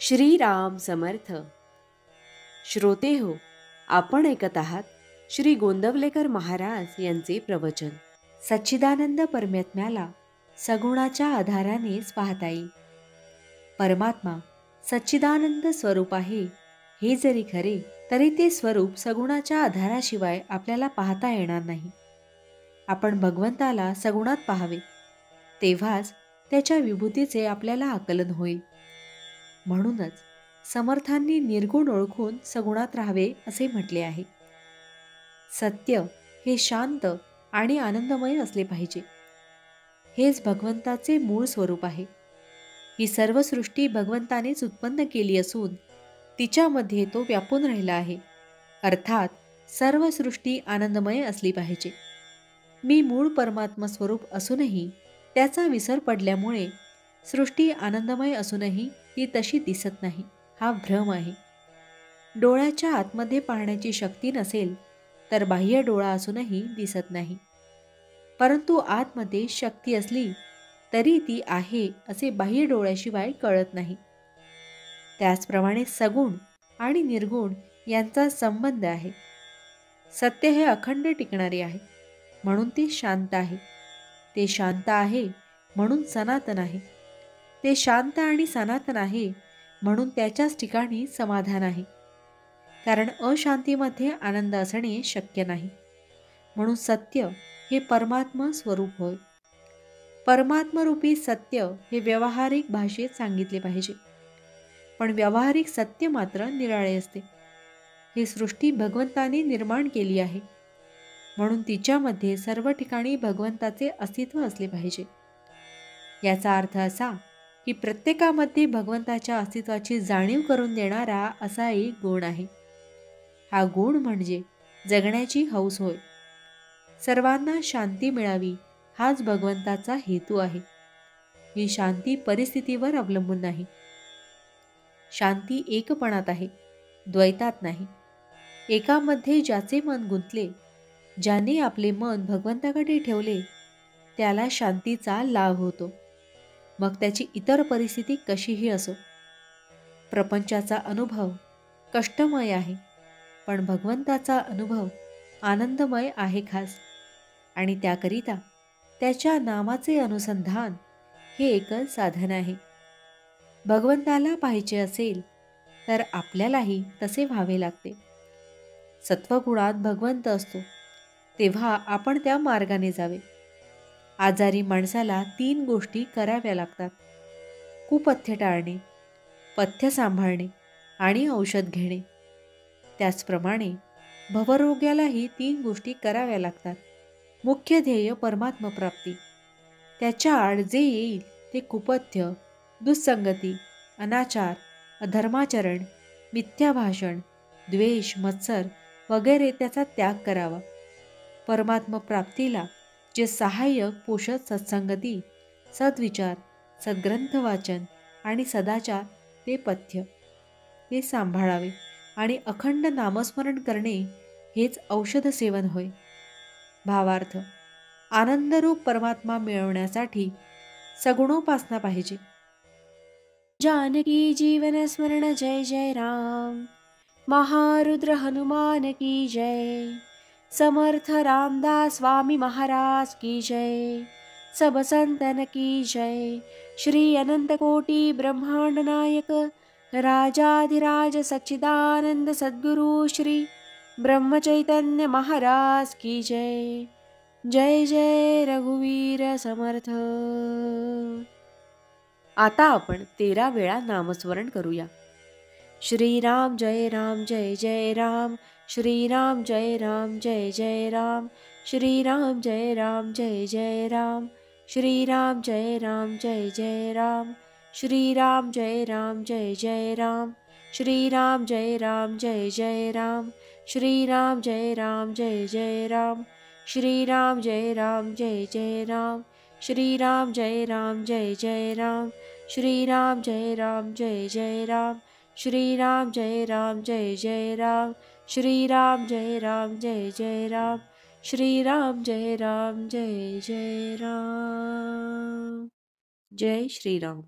श्रीराम समर्थ. श्रोते हो, आपण ऐकत आहात श्री गोंदवलेकर महाराज यांचे प्रवचन. सच्चिदानंद परमात्म्याला सगुणाच्या आधारानेच पाहता येईल. परमात्मा सच्चिदानंद स्वरूप आहे हे जरी खरे, तरी ते स्वरूप सगुणाच्या आधाराशिवाय आपल्याला पाहता येणार नाही. आपण भगवंताला सगुणात पाहावे, तेव्हाच त्याच्या विभूतीचे आपल्याला आकलन होईल. म्हणूनच समर्थांनी निर्गुण ओळखून सगुणात राहावे असे म्हटले आहे. सत्य हे शांत आणि आनंदमय असले पाहिजे. हेच भगवंताचे मूळ स्वरूप आहे. ही सर्व सृष्टी भगवंतानेच उत्पन्न केली असून तिच्यामध्ये तो व्यापून राहिला आहे. अर्थात सर्व सृष्टी आनंदमय असली पाहिजे. मी मूळ परमात्मा स्वरूप असूनही त्याचा विसर पडल्यामुळे सृष्टी आनंदमय असूनही ती तशी दिसत नाही, हा भ्रम आहे. डोळ्याच्या आतमध्ये पाहण्याची शक्ती नसेल तर बाह्य डोळा असूनही दिसत नाही. परंतु आतमध्ये शक्ती असली तरी ती आहे असे बाह्य डोळ्याशिवाय कळत नाही. त्याचप्रमाणे सगुण आणि निर्गुण यांचा संबंध आहे. सत्य हे अखंड टिकणारे आहे म्हणून ते शांत आहे. ते शांत आहे म्हणून सनातन आहे. ते शांत आणि सनातन आहे म्हणून त्याच्याच ठिकाणी समाधान आहे. कारण अशांतीमध्ये आनंद असणे शक्य नाही. म्हणून सत्य हे परमात्मा स्वरूप होय. परमात्मरूपी सत्य हे व्यावहारिक भाषेत सांगितले पाहिजे. पण व्यावहारिक सत्य मात्र निराळे असते. ही सृष्टी भगवंताने निर्माण केली आहे म्हणून तिच्यामध्ये सर्व ठिकाणी भगवंताचे अस्तित्व असले पाहिजे. याचा अर्थ असा की प्रत्येकामध्ये भगवंताच्या अस्तित्वाची जाणीव करून देणारा असा एक गुण आहे. हा गुण म्हणजे जगण्याची हौस होय. सर्वांना शांती मिळावी हाच भगवंताचा हेतू आहे. ही शांती परिस्थितीवर अवलंबून नाही. शांती एकपणात आहे, द्वैतात नाही. एकामध्ये ज्याचे मन गुंतले, ज्याने आपले मन भगवंताकडे ठेवले, त्याला शांतीचा लाभ होतो. मग त्याची इतर परिस्थिती कशीही असो. प्रपंचाचा अनुभव कष्टमय आहे, पण भगवंताचा अनुभव आनंदमय आहे खास. आणि त्याकरिता त्याच्या नामाचे अनुसंधान हे एकच साधन आहे. भगवंताला पाहायचे असेल तर आपल्यालाही तसे व्हावे लागते. सत्वगुणात भगवंत असतो तेव्हा आपण त्या मार्गाने जावे. आजारी माणसाला 3 गोष्टी कराव्या लागतात: कुपथ्य टाळणे, पथ्य सांभाळणे आणि औषध घेणे. त्याचप्रमाणे भवरोग्यालाही 3 गोष्टी कराव्या लागतात. मुख्य ध्येय परमात्मा प्राप्ती. त्याच्या आड जे येईल ते कुपथ्य, दुस्संगती, अनाचार, अधर्माचरण, मिथ्या भाषण, द्वेष, मत्सर वगैरे त्याचा त्याग करावा. परमात्मा प्राप्तीला जे सहाय्यक पोषक सत्संगती, सद्विचार, सद्ग्रंथ वाचन आणि सदाचार ते पथ्य, ते सांभाळावे. आणि अखंड नामस्मरण करणे हेच औषध सेवन होय. भावार्थ: आनंदरूप परमात्मा मिळवण्यासाठी सगुणोपासना पाहिजे. जानकी जीवन स्मरण जय जय राम. महारुद्र हनुमान की जय. समर्थ रामदास स्वामी महाराज की जय. सब संतन की जय. श्री अनंत कोटि ब्रह्मांड नायक राजाधिराज सच्चिदानंद सद्गुरु श्री ब्रह्मचैतन्य महाराज की जय. जय जय रघुवीर समर्थ. आता आपण 13 वेळा नामस्मरण करूया. श्रीराम जय राम जय जय राम. श्रीराम जय राम जय जय राम. श्रीराम जय राम जय जय राम. श्रीराम जय राम जय जय राम. श्रीराम जय राम जय जय राम. श्रीराम जय राम जय जय राम. श्रीराम जय राम जय जय राम. श्रीराम जय राम जय जय राम. श्रीराम जय राम जय जय राम. श्रीराम जय राम जय जय राम. श्रीराम जय राम जय जय राम. श्रीराम जय राम जय जय राम. श्रीराम जय राम जय जय राम. जय श्रीराम.